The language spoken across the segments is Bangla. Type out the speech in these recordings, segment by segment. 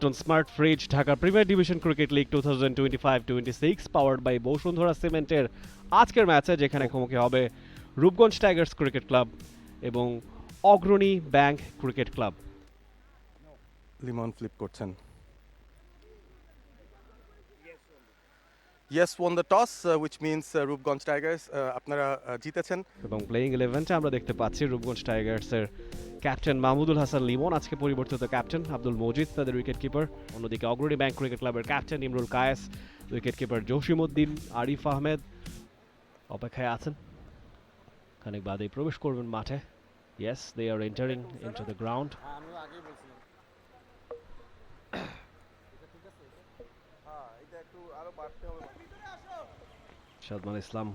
On Smart Fridge Dhaka premier division cricket league 2025-26 powered by Bashundhara সিমেন্টের আজকের ম্যাচে যেখানে মুখোমুখি হবে রূপগঞ্জ টাইগার্স ক্রিকেট ক্লাব এবং অগ্রণী bank cricket club. Limon flip করছেন। Yes won the toss which means Rupganj Tigers আপনারা জিতেছেন। এবং প্লেইং 11-তে আমরা দেখতে পাচ্ছি রূপগঞ্জ টাইগার্সের ক্যাপ্টেন মাহমুদুল হাসান লিমন, আজকে পরিবর্তিত ক্যাপ্টেন আব্দুল মজিদ তাদের উইকেট কিপার। অন্যদিকে অগ্রণী ব্যাংক ক্রিকেট ক্লাবের captain Imrul Kayes, wicket keeper Jasimuddin, Arif Ahmed অপেক্ষায় আছেন, খানিক বাদেই প্রবেশ করবেন মাঠে। Yes, they are entering into the ground. Sadman ইসলাম,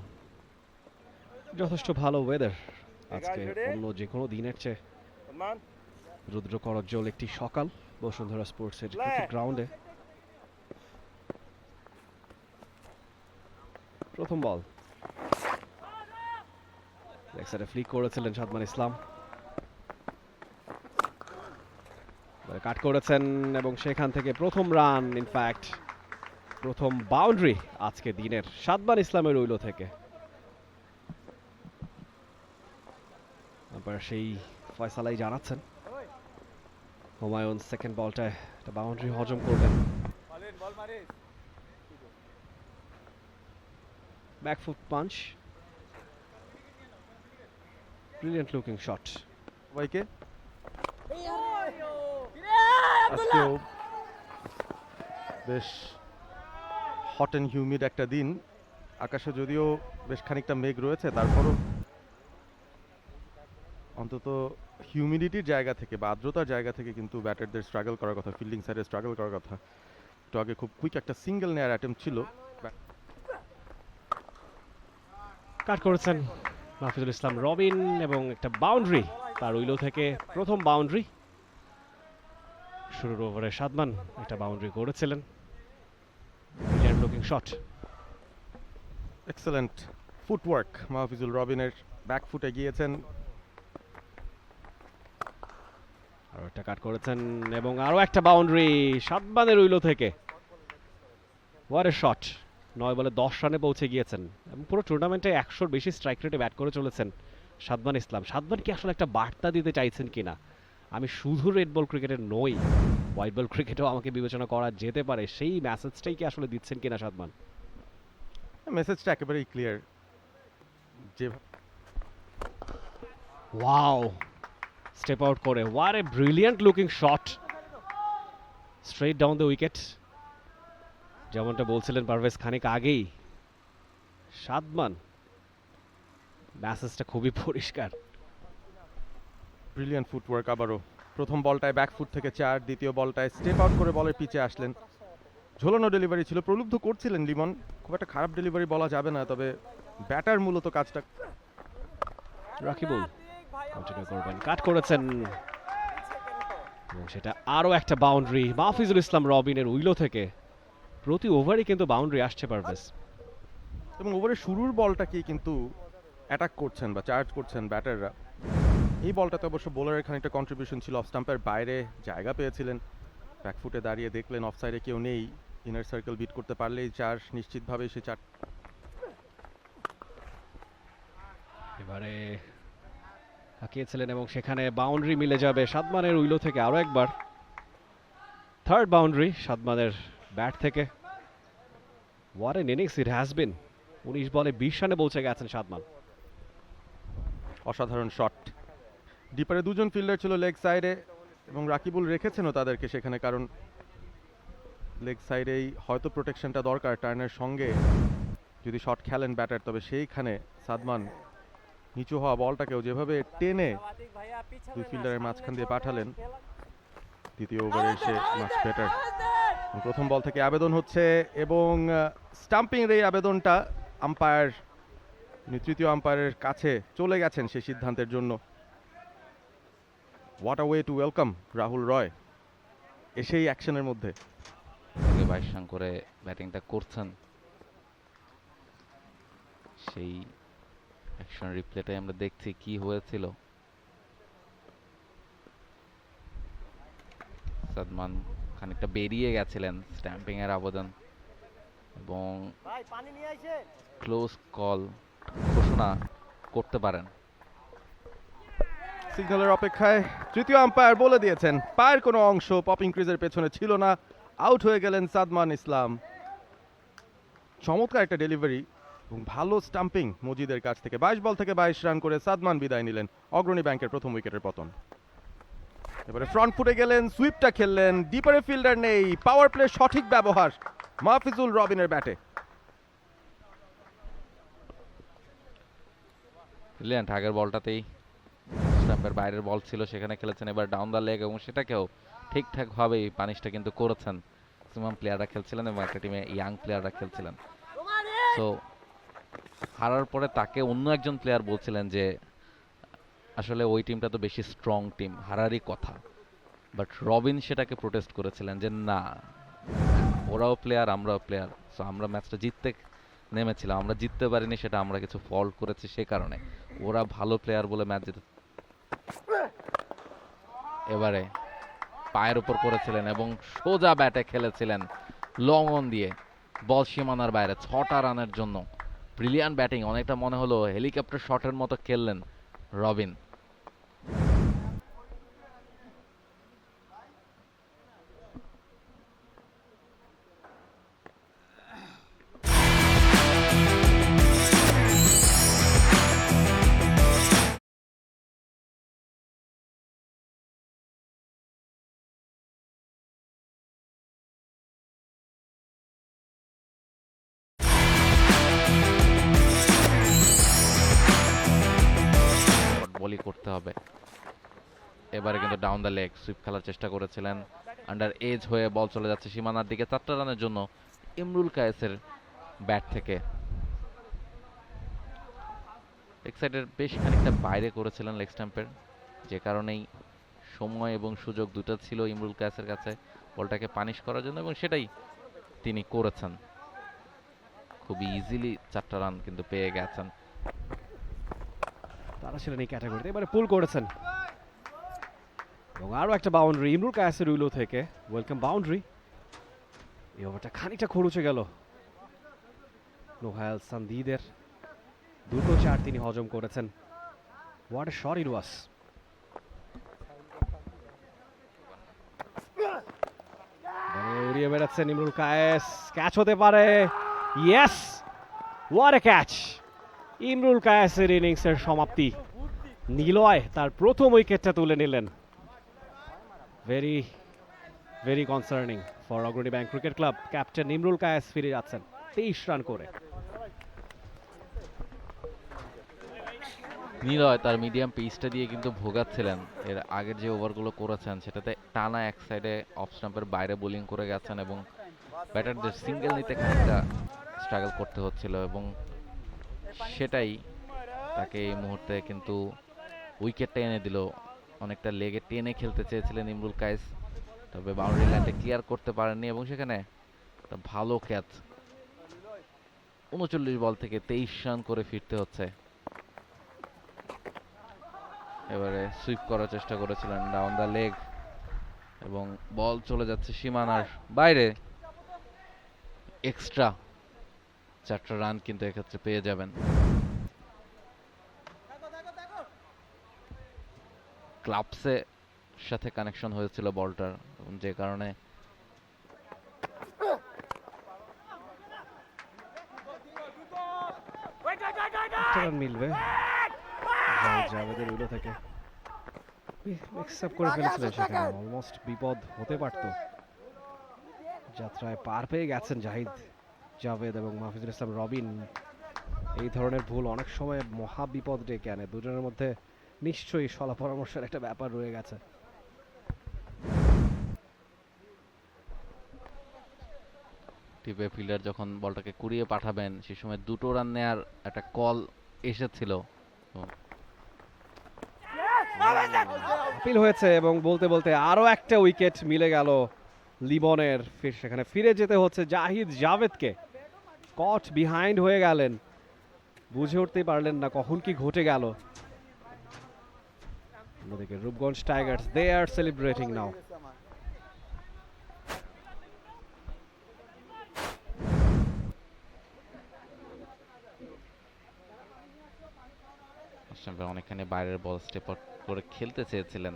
যথেষ্ট ভালো ওয়েদার আজকে, অন্য যে কোনো দিনের চেয়ে রুদ্র করজ্জ্বল একটি সকাল বসুন্ধরা স্পোর্টসের ক্রিকেট গ্রাউন্ডে। প্রথম বল লেগ সাইডে ফ্লিক করেছিলেন সাদমান ইসলাম, কাট করেছেন এবং সেখান থেকে প্রথম রান, ইনফ্যাক্ট প্রথম বাউন্ডারি আজকে দিনের সাদমান ইসলামের উইলো থেকে। সেই ফয়সালাই জানাচ্ছেন হুমায়ুন সেকেন্ড বলটায় একটা বাউন্ডারি হজম করবেন। Back foot punch, brilliant looking shot. সবাইকে আজকেও বেশ হট অ্যান্ড হিউমিড একটা দিন, আকাশে যদিও বেশ খানিকটা মেঘ রয়েছে, তারপরও অন্তত হিউমিডিটির জায়গা থেকে বা আর্দ্রতার জায়গা থেকে কিন্তু ব্যাটারদের স্ট্রাগল করার কথা, ফিল্ডিং সাইডে স্ট্রাগল করার কথা। একটু আগে খুব কুইক একটা সিঙ্গেল নেয়ার অ্যাটেম্প ছিল। কাট করেছেন মাহফুজুল ইসলাম রবিন এবং একটা বাউন্ডারি তার উইলো থেকে, প্রথম বাউন্ডারি। শুরুর ওভারে সাদমান একটা বাউন্ডারি করেছিলেন, brilliant looking shot. Excellent footwork Mahfuzul রবিনের, ব্যাক ফুটে গিয়েছেন। আরো একটা কাট করেছেন এবং আরো একটা বাউন্ডারি সাদমানের উইলো থেকে। Watt a shot! 9 বলে 10 রানে পৌঁছে গিয়েছেন এবং পুরো টুর্নামেন্টে 100-র বেশি স্ট্রাইক রেটে ব্যাট করে চলেছেন সাদমান ইসলাম। সাদমান কি আসলে একটা বার্তা দিতে চাইছেন কিনা, আমি শুধু রেড বল ক্রিকেটের নই, হোয়াইট বল ক্রিকেটেও আমাকে বিবেচনা করা যেতে পারে, সেই মেসেজটাই কি আসলে দিচ্ছেন কিনা সাদমান? মেসেজটা একেবারেই ক্লিয়ার যে ওয়াও, স্টেপ আউট করে what a brilliant looking shot straight down the wicket. যেমনটা বলছিলেন পারভেজ খানিক আগেই, সাদমান মেসেজটা খুবই পরিষ্কার। ব্রিলিয়ান্ট ফুটওয়ার্ক আবারও। প্রথম বলটায় ব্যাক ফুট থেকে 4, দ্বিতীয় বলটায় স্টেপ আউট করে বলের পিছে আসলেন। ঝোলানো ডেলিভারি ছিল, প্রলুব্ধ করছিলেন লিমন, খুব একটা খারাপ ডেলিভারি বলা যাবে না, তবে ব্যাটার মূলত কাজটা। রাকিবুল কন্টিনিউ করবেন, কাট করেছেন এবং সেটা আরো একটা বাউন্ডারি মাহফুজুল ইসলাম রবিনের উইলো থেকে। প্রতি ওভারই কিন্তু বাউন্ডারি আসছে পারভেজ, এবং ওভারের শুরুর বলটাকেই কিন্তু অ্যাটাক করছেন বা চার্জ করছেন ব্যাটাররা। এই বলটাতে অবশ্য বোলারের খানিকটা কন্ট্রিবিউশন ছিল, অফ স্টাম্পের বাইরে জায়গা পেয়েছিলেন, ব্যাকফুটে দাঁড়িয়ে দেখলেন অফ সাইডে কেউ নেই, ইনার সার্কেল বিট করতে পারলেই 4 নিশ্চিতভাবেই সে 4। এবারে হাঁকিয়েছিলেন এবং সেখানে বাউন্ডারি মিলে যাবে সাদমানের উইলো থেকে আরো একবার। থার্ড বাউন্ডারি সাদমানের ব্যাট থেকে। What N innings it has বিন! 19 বলে 20 রানে পৌঁছে গেছেন সাদমান। অসাধারণ শট। ডিপারে দুজন ফিল্ডার ছিল লেগ সাইডে এবং রাকিবুল রেখেছেনও তাদেরকে সেখানে, কারণ লেগ সাইডেই হয়তো প্রোটেকশনটা দরকার। টার্নের সঙ্গে যদি শট খেলেন ব্যাটার, তবে সেইখানে সাদমান নিচু হওয়া বলটাকেও যেভাবে টেনে দুই ফিল্ডারের মাঝখান দিয়ে পাঠালেন, দ্বিতীয় ওভারে এসে মাচ বেটার। প্রথম বল থেকে আবেদন হচ্ছে এবং স্টাম্পিং এই আবেদনটা আম্পায়ার, তৃতীয় আম্পায়ারের কাছে চলে গেছেন সেই সিদ্ধান্তের জন্য। What a way to welcome Rahul Roy এসেই অ্যাকশনের মধ্যে। 22 রান করে ব্যাটিংটা করছেন, সেই অ্যাকশন রিপ্লেটাই আমরা দেখছি কি হয়েছিল। সাদমান খানিকটা বেরিয়ে গেছিলেন স্ট্যাম্পিং এর আবেদন, এবং ক্লোজ কল ঘোষণা করতে পারেন। সিগন্যালের অপেক্ষায় তৃতীয় আম্পায়ার বলে দিয়েছেন পায়ের কোনো অংশ পপিং ক্রিজের পেছনে ছিল না, আউট হয়ে গেলেন সাদমান ইসলাম। চমৎকার একটা ডেলিভারি এবং ভালো স্টাম্পিং মজিদের কাছ থেকে। 22 বল থেকে 22 রান করে সাদমান বিদায় নিলেন, অগ্রণী ব্যাংকের প্রথম উইকেটের পতন। এবারে ফ্রন্ট ফুটে গেলেন, সুইপটা খেললেন, ডিপারে ফিল্ডার নেই, পাওয়ার প্লে সঠিক ব্যবহার মাহফিজুল রবিনের ব্যাটে। ব্রিলিয়ান্ট, আগের বলটাতেই স্টাম্পের বাইরের বল ছিল, সেখানে খেলেছেন এবার ডাউন দ্য লেগ, এবং সেটাকেও ঠিকঠাকভাবেই পানিশটা কিন্তু করেছেন। ম্যাক্সিমাম প্লেয়াররা খেলছিলেন এবং একটা টিমে ইয়াং প্লেয়াররা খেলছিলেন। সো হারার পরে তাকে অন্য একজন প্লেয়ার বলছিলেন যে আসলে ওই টিমটা তো বেশি স্ট্রং টিম, হারারই কথা। বাট রবিন সেটাকে প্রোটেস্ট করেছিলেন যে না, ওরাও প্লেয়ার আমরাও প্লেয়ার, সো আমরা ম্যাচটা জিততে নেমেছিলাম, আমরা জিততে পারিনি, সেটা আমরা কিছু ফল্ট করেছি সে কারণে। ওরা ভালো প্লেয়ার বলে ম্যাচ জিতে এবারে পায়ের উপর করেছিলেন এবং সোজা ব্যাটে খেলেছিলেন লং অন দিয়ে, বল সীমানার বাইরে 6টা রানের জন্য। ব্রিলিয়ান্ট ব্যাটিং, অনেকটা মনে হলো হেলিকপ্টার শটের মতো খেললেন রবিন। বলই করতে হবে এবারে, কিন্তু ডাউন দ্য লেগ সুইপ খেলার চেষ্টা করেছিলেন, আন্ডার এজ হয়ে বল চলে যাচ্ছে সীমানার দিকে। 4টা রানের জন্য ইমরুল কায়েসের ব্যাট থেকে। লেগ সাইডের বেশ খানিকটা বাইরে করেছিলেন লেগ স্ট্যাম্পের, যে কারণেই সময় এবং সুযোগ দুটো ছিল ইমরুল কায়েসের কাছে বলটাকে পানিশ করার জন্য, এবং সেটাই তিনি করেছেন। খুব ইজিলি 4টা রান কিন্তু পেয়ে গেছেন। তারা ছিলেন এই ক্যাটাগরিতে, এবারে পুল করেছেন এবং আরো একটা বাউন্ডারি ইমরুল কায়েসের উইলো থেকে। Welcome boundary. এই ওভারটা খানিকটা খরুচে গেল নোহায়াল সান্দিদের, দুটো চার তিনি হজম করেছেন। What a shot it was. উড়িয়ে বেড়াচ্ছেন ইমরুল কায়েস, ক্যাচ হতে পারে। Yes, what a catch. Imrul কায়েসের ইনিংসের সমাপ্তি, নিলয় তার প্রথম উইকেটটা তুলে নিলেন। Very very concerning for Agrani bank cricket club. Captain Imrul Kayes ফিরে যাচ্ছেন 23 রান করে। নিলয় তার মিডিয়াম পেসটা দিয়ে কিন্তু ভোগাচ্ছিলেন। এর আগের যে ওভারগুলো করেছেন সেটাতে টানা এক সাইডে অফ স্টাম্পের বাইরে বোলিং করে গেছেন, এবং ব্যাটারদের সিঙ্গেল নিতে খানিকটা স্ট্রাগল করতে হচ্ছিল, এবং সেটাই তাকে এই মুহূর্তে কিন্তু উইকেটটা এনে দিল। অনেকটা লেগে টেনে খেলতে চেয়েছিলেন ইমরুল কায়েস, তবে বাউন্ডারি লাইনটা ক্লিয়ার করতে পারেননি, এবং সেখানে একটা ভালো ক্যাচ। 39 বল থেকে 23 রান করে ফিরতে হচ্ছে। এবারে সুইপ করার চেষ্টা করেছিলেন ডাউন দ্য লেগ, এবং বল চলে যাচ্ছে সীমানার বাইরে। এক্সট্রা 4টা রান কিন্তু এক্ষেত্রে পেয়ে যাবেন। ক্লাবসে সাথে কানেকশন হয়েছিল বলটার, যে কারণে মিলবে জাভেদের উইলো থেকে। মিক্স আপ করে ফেলেছিলেন সেখানে, অলমোস্ট বিপদ হতে পারত। যাত্রায় পার পেয়ে গেছেন জাহিদ জাভেদ এবং মাহফিজুল ইসলাম রবিন। এই ধরনের ভুল অনেক সময় মহা বিপদ ডেকে আনে। দুজনের মধ্যে নিশ্চয়ই সলা পরামর্শের একটা ব্যাপার রয়ে গেছে। টিপে ফিল্ডার যখন বলটাকে কুড়িয়ে পাঠাবেন সেই সময় 2টো রান নেয়ার একটা কল এসেছিল। আপিল হয়েছে এবং বলতে বলতে আরো একটা উইকেট মিলে গেল লিবনের। সেখানে ফিরে যেতে হচ্ছে জাহিদ জাভেদকে। কট বিহাইন্ড হয়ে গেলেন, বুঝে উঠতেই পারলেন না কখন কি ঘটে গেল। অন্যদিকে Rupganj Tigers, they are celebrating now. স্ট্যাম্পের অনেকখানি বাইরের বল স্টেপ আউট করে খেলতে চেয়েছিলেন,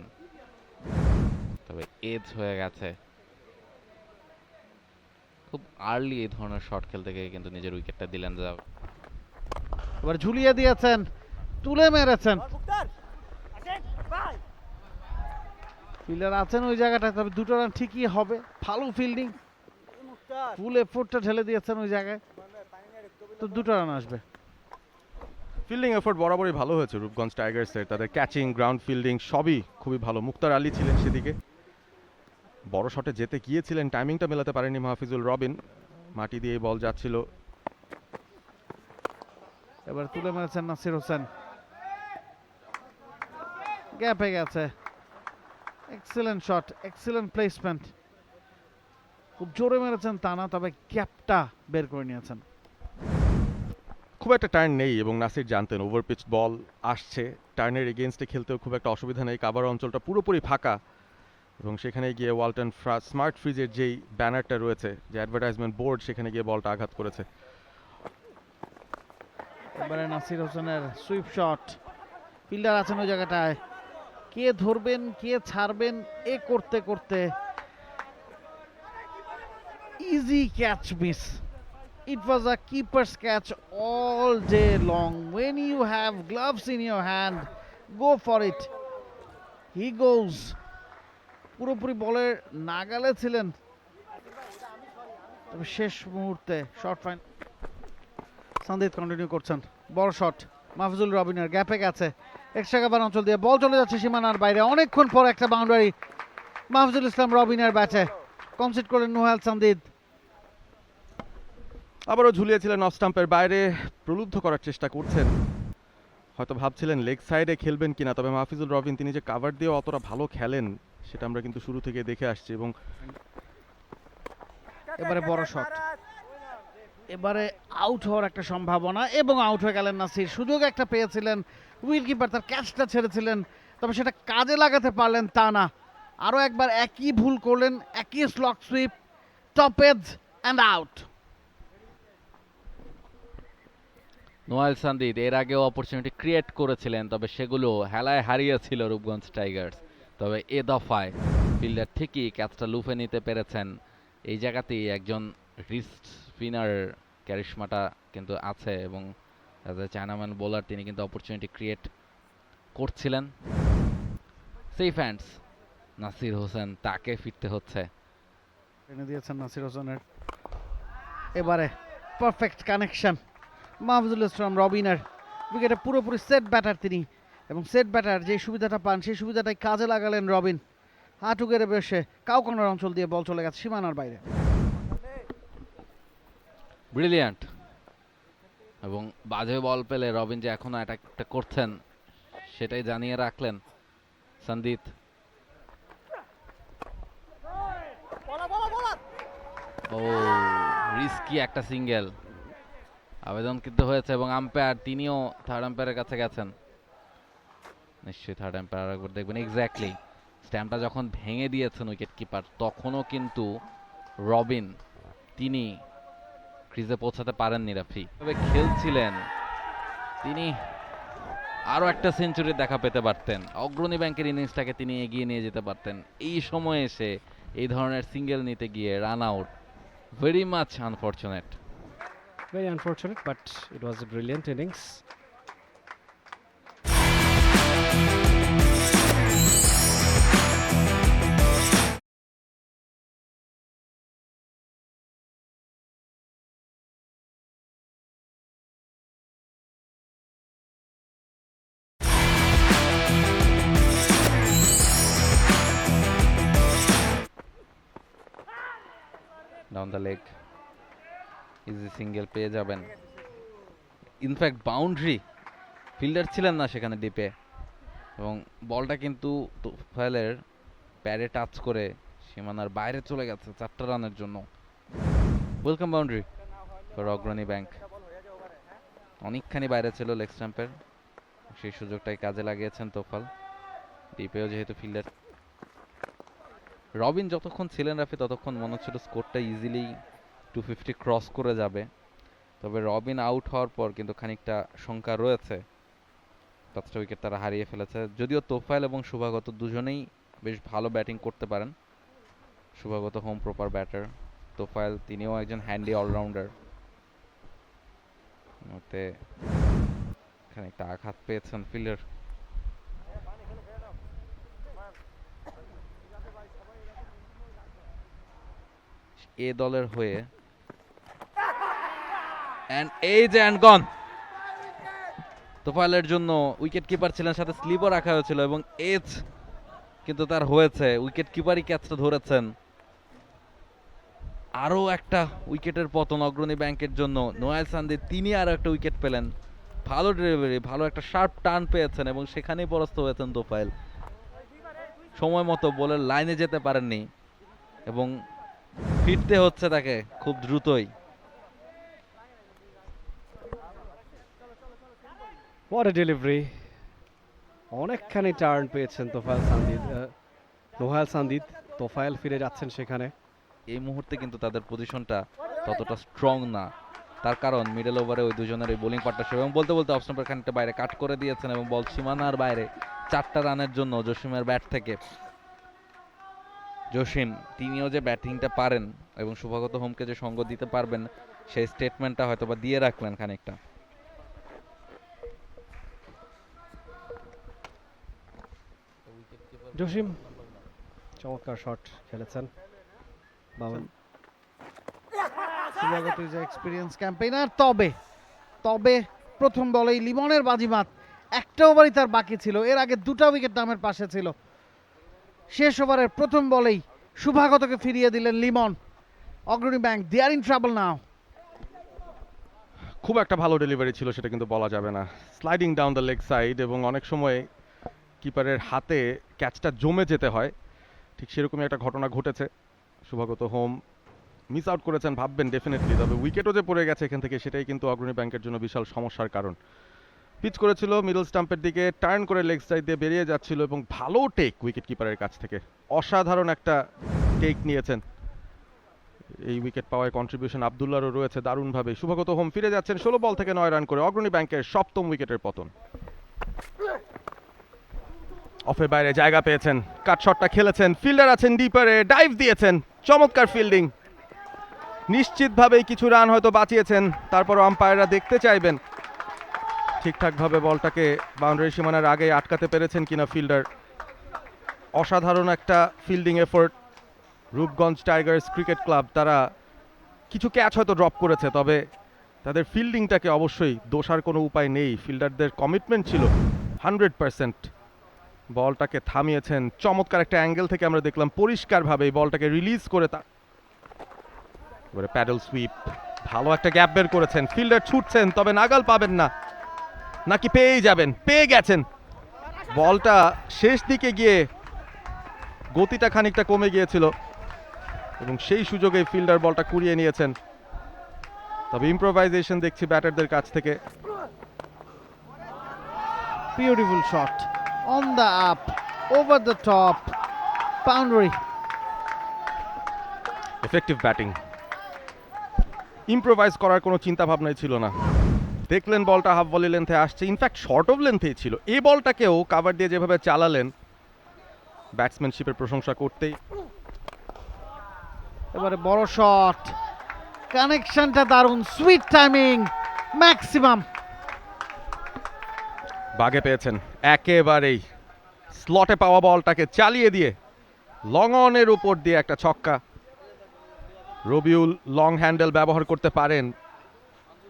তবে এজ হয়ে গেছে। খুব আর্লি এই ধরনের শট খেলতে গিয়ে কিন্তু নিজের উইকেটটা দিলেন। যা এবার ঝুলিয়ে দিয়েছেন, তুলে মেরেছেন। ফিল্ডার আছেন ওই জায়গাটায়, তবে দুটো রান ঠিকই হবে। ভালো ফিল্ডিং, ফুল এফোর্টটা ঢেলে দিয়েছেন ওই জায়গায়, তো দুটো রান আসবে। ফিল্ডিং এফোর্ট বরাবরই ভালো হয়েছে রূপগঞ্জ টাইগার্সের, তাদের ক্যাচিং, গ্রাউন্ড ফিল্ডিং সবই খুবই ভালো। মুক্তার আলী ছিলেন সেদিকে, বড় শটে যেতে গিয়েছিলেন, টাইমিংটা মেলাতে পারেনি মাহফিজুল রবিন, মাটি দিয়ে বল যাচ্ছিল। এবার তুলে মেরেছেন নাসির হোসেন, গ্যাপে গেছে। Excellent shot, excellent placement. খুব জোরে মেরেছেন তা না, তবে গ্যাপটা বের করে নিয়েছেন। খুব একটা টার্ন নেই এবং নাসির জানতেন ওভার পিচ বল আসছে, টার্নের এগেনস্টে খেলতেও খুব একটা অসুবিধা নেই। কাভার অঞ্চলটা পুরোপুরি ফাঁকা এবং সেখানে গিয়ে ওয়ালটন স্মার্ট ফ্রিজের যেই ব্যানারটা রয়েছে, যে অ্যাডভার্টাইজমেন্ট বোর্ড, সেখানে গিয়ে বলটা আঘাত করেছে। এবারে নাসির হোসেনের সুইপ শট, ফিল্ডার আছেন ওই জায়গাটায়, কে ধরবেন কে ছাড়বেন এ করতে করতে easy catch miss. It was a keeper's catch all day long. When you have gloves in your hand, go for it. He goes. পুরোপুরি বলের নাগালে ছিলেন, তবে শেষ মুহূর্তে শর্ট ফাইন। সন্দীপ কন্টিনিউ করছেন, বড় শট মাহফুজুল রবিনের, গ্যাপে গেছে। এক্সট্রা কাভার অঞ্চল দিয়ে বল চলে যাচ্ছে সীমানার বাইরে। অনেকক্ষণ পর একটা বাউন্ডারি মাহফুজুল ইসলাম রবিনের ব্যাটে, কনসিড করলেন নুহাল সন্দীপ। আবারও ঝুলিয়েছিলেন অফ স্টাম্পের বাইরে, প্রলুব্ধ করার চেষ্টা করছেন। হয়তো ভাবছিলেন লেগ সাইডে খেলবেন কিনা, তবে মাহফিজুল রবিন তিনি যে কাভার দিয়েও অতটা ভালো খেলেন সেটা আমরা কিন্তু শুরু থেকে দেখে আসছি। এবং এবারে বড় শট, এবারে আউট হওয়ার একটা সম্ভাবনা, এবং আউট হয়ে গেলেন নাসির। সুযোগ একটা পেয়েছিলেন, উইল কিপার তার ক্যাচটা ছেড়েছিলেন, তবে সেটা কাজে লাগাতে পারলেন তা না। আরও একবার একই ভুল করলেন, একই slog sweep, top edge and out. নোয়েল সান্দিদ এর আগেও অপরচুনিটি ক্রিয়েট করেছিলেন, তবে সেগুলো হেলায় হারিয়েছিল রূপগঞ্জ টাইগার্স। তবে এ দফায় ফিল্ডার ঠিকই ক্যাচটা লুফে নিতে পেরেছেন। এই জায়গাতেই একজন রিস্ট স্পিনার ক্যারিশমাটা কিন্তু আছে, এবং অ্যাজ এ চায়নাম্যান বোলার তিনি কিন্তু অপরচুনিটি ক্রিয়েট করছিলেন। সেফ হ্যান্ডস নাসির হোসেন, তাকে ফিরতে হচ্ছে। এনে দিয়েছেন নাসির হোসেনের, এবারে পারফেক্ট কানেকশন মাহফুজুল ইসলাম রবিনের উইকেটে। পুরোপুরি সেট ব্যাটার তিনি, এবং সেট ব্যাটার যে সুবিধাটা পান সেই সুবিধাটাই কাজে লাগালেন রবিন। হাঁটু গেড়ে বসে কাউকর্নার অঞ্চল দিয়ে বল চলে গেছে সীমানার বাইরে। ব্রিলিয়ান্ট, এবং বাজে বল পেলে রবিন যে এখনো অ্যাটাকটা করছেন সেটাই জানিয়ে রাখলেন সন্দীপ। ও রিস্কি একটা সিঙ্গেল আবেদন কিন্তু হয়েছে, এবং আম্পায়ার তিনিও থার্ড আম্পায়ারের কাছে গেছেন। নিশ্চয়ই থার্ড আম্পায়ার একবার দেখবেন। এক্স্যাক্টলি, স্ট্যাম্পটা যখন ভেঙে দিয়েছেন উইকেট কিপার, তখনও কিন্তু রবিন তিনি ক্রিজে পৌঁছাতে পারেননি। রাফি তবে খেলছিলেন, তিনি আরও একটা সেঞ্চুরি দেখা পেতে পারতেন, অগ্রণী ব্যাংকের ইনিংসটাকে তিনি এগিয়ে নিয়ে যেতে পারতেন। এই সময়ে এসে এই ধরনের সিঙ্গেল নিতে গিয়ে run out, very much unfortunate. Very unfortunate, but it was a brilliant innings. Down the leg, easy single পেয়ে যাবেন। ইনফ্যাক্ট বাউন্ডারি, ফিল্ডার ছিলেন না সেখানে ডিপে, এবং বলটা কিন্তু তুফাইলের প্যাডে টাচ করে সীমানার বাইরে চলে গেছে 4টা রানের জন্য। Welcome boundary for Agrani bank. অনেকখানি বাইরে ছিল লেগ স্ট্যাম্পের, সেই সুযোগটাই কাজে লাগিয়েছেন তোফাল। ডিপেও যেহেতু ফিল্ডার, রবিন যতক্ষণ ছিলেন রাফি ততক্ষণ মনে হচ্ছিল স্কোরটা ইজিলি 250 ক্রস করে যাবে। তবে রবিন আউট হওয়ার পর কিন্তু খানিকটা শঙ্কা রয়েছে। 5টা উইকেট তারা হারিয়ে ফেলেছে। যদিও তোফায়েল এবং শুভাগত দুজনেই বেশ ভালো ব্যাটিং করতে পারেন। Shuvagato home proper batter, Tofael তিনিও একজন হ্যান্ডি অলরাউন্ডার। ওতে এখানে একটা আঘাত পেয়েছেন ফিল্ডার। এ দলের হয়ে এন্ড গন। তোফায়েলের জন্য উইকেট কিপার ছিলেন, সাথে স্লিপও রাখা হয়েছিল এবং এজ কিন্তু তার হয়েছে। উইকেট কিপারই ক্যাচটা ধরেছেন। আরও একটা উইকেটের পতন অগ্রণী ব্যাংকের জন্য। নোয়েল সান্দিদ তিনি আরও একটা উইকেট পেলেন। ভালো ডেলিভারি, ভালো একটা শার্প টার্ন পেয়েছেন এবং সেখানেই পরাস্ত হয়েছেন তোফায়েল। সময় মতো বলের লাইনে যেতে পারেননি এবং ফিরতে হচ্ছে তাকে খুব দ্রুতই। What a delivery! অনেকখানি টার্ন পেয়েছেন নোহাল সান্দিদ। তোফায়েল ফিরে যাচ্ছেন সেখানে। এই মুহূর্তে কিন্তু তাদের পজিশনটা ততটা স্ট্রং না, তার কারণ মিডল ওভারে ওই দুজনের এই বোলিং পার্টনারশিপ। এবং বলতে বলতে অফ স্টাম্পের খানিকটা বাইরে কাট করে দিয়েছেন এবং বল সীমানার বাইরে। 4টা রানের জন্য জসিমের ব্যাট থেকে। জসিম তিনিও যে ব্যাটিংটা পারেন এবং শুভাগত হোমকে যে সঙ্গ দিতে পারবেন সেই স্টেটমেন্টটা হয়তো বা দিয়ে রাখলেন খানিকটা। জসিম চমৎকার শট খেলেছেন। Babon Shuvagato is experience campaigner. তবে প্রথম বলেই লিমনের বাজিমাত। একটা ওভারই তার বাকি ছিল, এর আগে 2টা উইকেট নামের পাশে ছিল। শেষ ওভারের প্রথম বলেই শুভাগতকে ফিরিয়ে দিলেন Limon. Agrani bank they are in trouble now. খুব একটা ভালো ডেলিভারি ছিল সেটা কিন্তু বলা যাবে না। Sliding down the leg side এবং অনেক সময় কিপারের হাতে ক্যাচটা জমে যেতে হয়, ঠিক সেরকমই একটা ঘটনা ঘটেছে। শুভাগত হোম মিস আউট করেছেন ভাববেন ডেফিনেটলি, তবে উইকেটও যে পড়ে গেছে এখান থেকে সেটাই কিন্তু অগ্রণী ব্যাংকের জন্য বিশাল সমস্যার কারণ। পিচ করেছিল মিডল স্টাম্পের দিকে, টার্ন করে লেগ সাইড দিয়ে বেরিয়ে যাচ্ছিল এবং ভালো টেক উইকেট কিপারের কাছ থেকে। অসাধারণ একটা টেক নিয়েছেন। এই উইকেট পাওয়ায় কন্ট্রিবিউশন আব্দুল্লাহরও রয়েছে দারুণভাবে। শুভাগত হোম ফিরে যাচ্ছেন 16 বল থেকে 9 রান করে। অগ্রণী ব্যাংকের 7ম উইকেটের পতন। অফের বাইরে জায়গা পেয়েছেন, কাট শটটা খেলেছেন, ফিল্ডার আছেন ডিপারে, ডাইভ দিয়েছেন, চমৎকার ফিল্ডিং। নিশ্চিতভাবেই কিছু রান হয়তো বাঁচিয়েছেন, তারপরও আম্পায়াররা দেখতে চাইবেন ঠিকঠাকভাবে বলটাকে বাউন্ডারি সীমানার আগে আটকাতে পেরেছেন কিনা ফিল্ডার। অসাধারণ একটা fielding effort. Rupganj Tigers cricket club তারা কিছু ক্যাচ হয়তো ড্রপ করেছে, তবে তাদের ফিল্ডিংটাকে অবশ্যই দোষার কোনো উপায় নেই। ফিল্ডারদের কমিটমেন্ট ছিল 100%। বলটাকে থামিয়েছেন, চমৎকার একটা অ্যাঙ্গেল থেকে আমরা দেখলাম পরিষ্কারভাবে বলটাকে রিলিজ করে এবারে প্যাডেল সুইপ, ভালো একটা গ্যাপ বের করেছেন। ফিল্ডার ছুটছেন তবে নাগাল পাবেন না, নাকি পেয়েই যাবেন, পেয়ে গেছেন। বলটা শেষ দিকে গিয়ে গতিটা খানিকটা কমে গিয়েছিল এবং সেই সুযোগে ফিল্ডার বলটা কুড়িয়ে নিয়েছেন। তবে ইম্প্রোভাইজেশন দেখছি ব্যাটারদের কাছ থেকে। Beautiful shot on the up, over the top, boundary. Effective batting, improvise করার কোনো চিন্তা ভাবনাই ছিল না। দেখলেন বলটা হাফ ভলি লেন্থে আসছে, ইনফ্যাক্ট শর্ট অফ লেন্থেই ছিল। এই বলটাকেও কাভার দিয়ে যেভাবে চালালেন ব্যাটসম্যানশিপের প্রশংসা করতেই। এবারে বড় শট, কানেকশনটা দারুণ, সুইট টাইমিং, ম্যাক্সিমাম। বাগে পেয়েছেন একেবারেই, স্লটে পাওয়া বলটাকে চালিয়ে দিয়ে লং অনের উপর দিয়ে একটা ছক্কা। রবিউল লং হ্যান্ডেল ব্যবহার করতে পারেন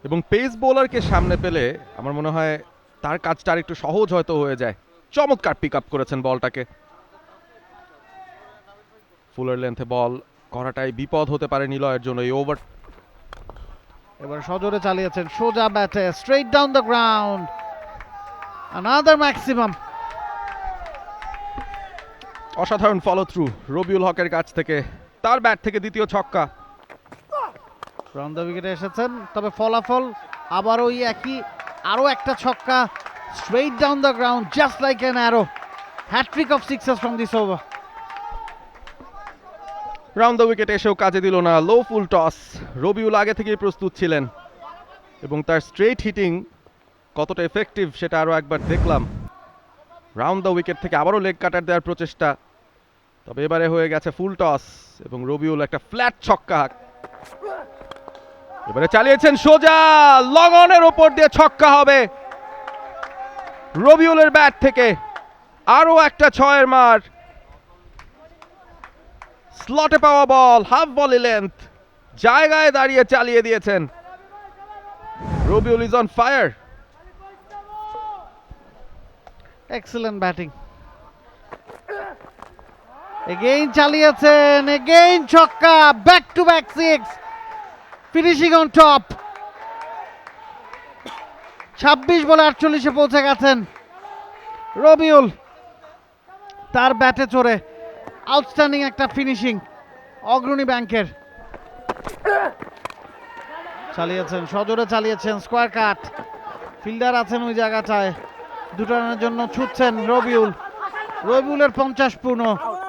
এবং পেস বোলারকে সামনে পেলে আমার মনে হয় তার কাজটা আর একটু সহজ হয়তো হয়ে যায়। চমৎকার পিক আপ করেছেন বলটাকে। ফুলার লেন্থে বল করাটাই বিপদ হতে পারে নিলয়ের জন্য এই ওভার। এবার সজোরে চালিয়েছেন সোজা ব্যাটে, straight down the ground, another maximum. অসাধারণ ফলো থ্রু রবিউল হকের কাছ থেকে, তার ব্যাট থেকে দ্বিতীয় ছক্কা। রাউন্ড দ্য উইকেটে এসেছেন, তবে ফলাফল আবার ওই একই, আরও একটা ছক্কা, straight down the ground, just like an arrow. Hat trick of sixes from this over. Round the wicket এসেও কাজে দিল না, লো ফুল টস। রবিউল আগে থেকেই প্রস্তুত ছিলেন এবং তার স্ট্রেট হিটিং কতটা এফেক্টিভ সেটা আরও একবার দেখলাম। রাউন্ড দ্য উইকেট থেকে আবারও লেগ কাটার দেওয়ার প্রচেষ্টা, তবে এবারে হয়ে গেছে ফুল টস এবং রবিউল একটা ফ্ল্যাট ছক্কা। এবারে চালিয়েছেন সোজা, লং অনের ওপর দিয়ে ছক্কা হবে রবিউলের ব্যাট থেকে। আরও একটা ছয়ের মার, স্লটে পাওয়া বল, হাফ ভলি লেন্থ, জায়গায় দাঁড়িয়ে চালিয়ে দিয়েছেন। Rabiul is on fire. Excellent batting, again চালিয়েছেন, এগেইন ছক্কা, back to back six, finishing on top. 26 বলে 48-এ পৌঁছে গেছেন রবিউল, তার ব্যাটে চড়ে আউটস্ট্যান্ডিং একটা ফিনিশিং অগ্রণী ব্যাংকের। চালিয়েছেন, সজোরে চালিয়েছেন, স্কোয়ার কাট, ফিল্ডার আছেন ওই জায়গাটায়, 2 রানের জন্য ছুটছেন রবিউল। রবিউলের 50 পূর্ণ,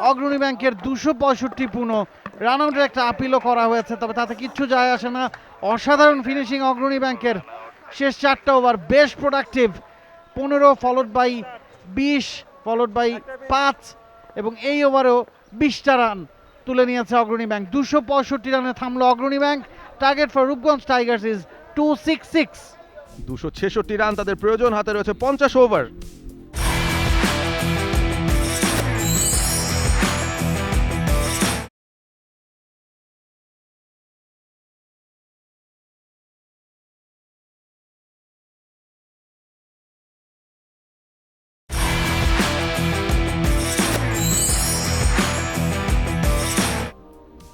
অগ্রণী ব্যাংকের 265 পূর্ণ। রান আউটের একটা আপিলও করা হয়েছে, তবে তাতে কিচ্ছু যায় আসে না। অসাধারণ ফিনিশিং অগ্রণী ব্যাংকের। শেষ 4টা ওভার বেশ productive, 15 followed by 20 followed by 5, এবং এই ওভারেও 20টা রান তুলে নিয়েছে অগ্রণী ব্যাংক। 265 রানে থামলো অগ্রণী bank. Target for Rupganj Tigers is 266। 266 run তাদের প্রয়োজন, হাতে রয়েছে 50 ওভার।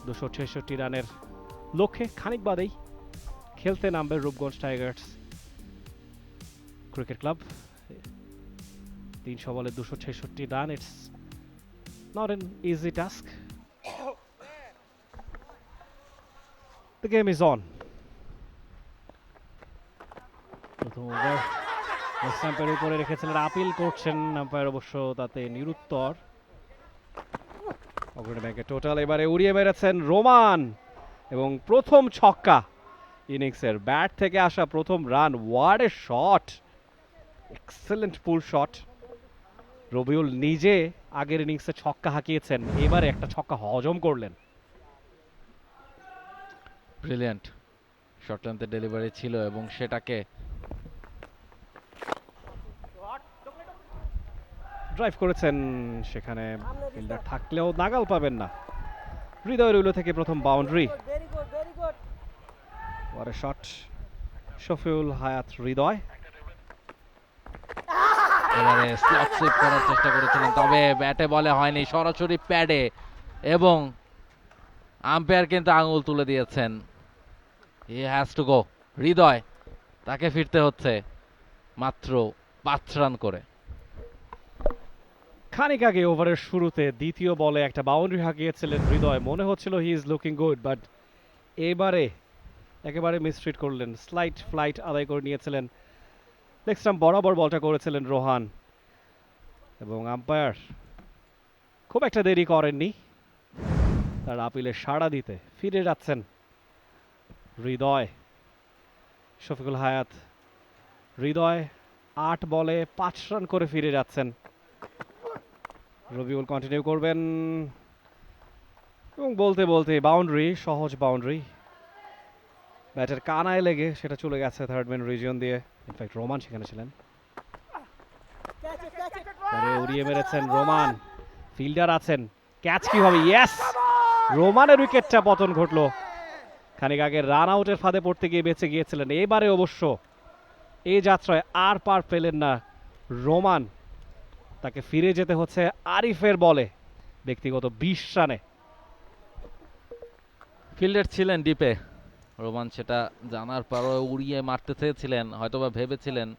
দুশো 66 রানের লক্ষ্যে খানিক বাদেই খেলতে নামবে রূপগঞ্জ টাইগার্স ক্রিকেট ক্লাব। 300 বলে 266 run, it's not an easy task. The game is on. প্রথম ওভার স্ট্যাম্পের উপরে রেখেছিলেন, আপিল করছেন আম্পায়ার, অবশ্য তাতে নিরুত্তর। অগ্রণী ব্যাংকের টোটাল এবারে উড়িয়ে মেরেছেন রোমান, এবং প্রথম ছক্কা ইনিংসের, ব্যাট থেকে আসা প্রথম রান। What a shot, excellent pull shot. Rabiul নিজে আগের ইনিংসে ছক্কা হাঁকিয়েছেন, এবারে একটা ছক্কা হজম করলেন। ব্রিলিয়ান্ট শর্ট লেন্থের ডেলিভারি ছিল এবং সেটাকে ড্রাইভ করেছেন, সেখানে ফিল্ডার থাকলেও নাগাল পাবেন না। হৃদয় রইল থেকে প্রথম boundary. What a shot, Shafiul Hayat Hridoy. এবারে স্লট সুইপ করার চেষ্টা করেছিলেন, তবে ব্যাটে বলে হয়নি, সরাসরি প্যাডে, এবং আম্পায়ার কিন্তু আঙুল তুলে দিয়েছেন। He has to go. হৃদয়, তাকে ফিরতে হচ্ছে মাত্র 5 রান করে। খানিক আগে ওভারের শুরুতে দ্বিতীয় বলে একটা বাউন্ডারি হাঁকিয়েছিলেন হৃদয়, মনে হচ্ছিল he is looking good, but এবারে একেবারে মিসট্রিট করলেন, স্লাইট ফ্লাইট আদায় করে নিয়েছিলেন। লেগ স্টাম্প বরাবর বলটা করেছিলেন রোহান, এবং আম্পায়ার খুব একটা দেরি করেননি তার আপিলে সাড়া দিতে। ফিরে যাচ্ছেন হৃদয়, শফিকুল হায়াত। হৃদয় 8 বলে 5 রান করে ফিরে যাচ্ছেন। রবিউল কন্টিনিউ করবেন, এবং বলতে বলতে বাউন্ডারি, সহজ বাউন্ডারি, ব্যাটের কানায় লেগে সেটা চলে গেছে থার্ড ম্যান রিজিয়ন দিয়ে। ইনফ্যাক্ট রোমান সেখানে ছিলেন, উড়িয়ে মেরেছেন রোমান, ফিল্ডার আছেন, ক্যাচ কি হবে? ইয়েস, রোমানের উইকেটটা পতন ঘটলো। খানিক আগে রান আউটের ফাঁদে পড়তে গিয়ে বেঁচে গিয়েছিলেন, এবারে অবশ্য এই যাত্রায় আর পার পেলেন না রোমান, তাকে ফিরে যেতে হচ্ছে আরিফের বলে ব্যক্তিগত 20 রানে। ফিল্ডার ছিলেন ডিপে, রোমান সেটা জানার পরও উড়িয়ে মারতে চেয়েছিলেন, হয়তোবা ভেবেছিলেন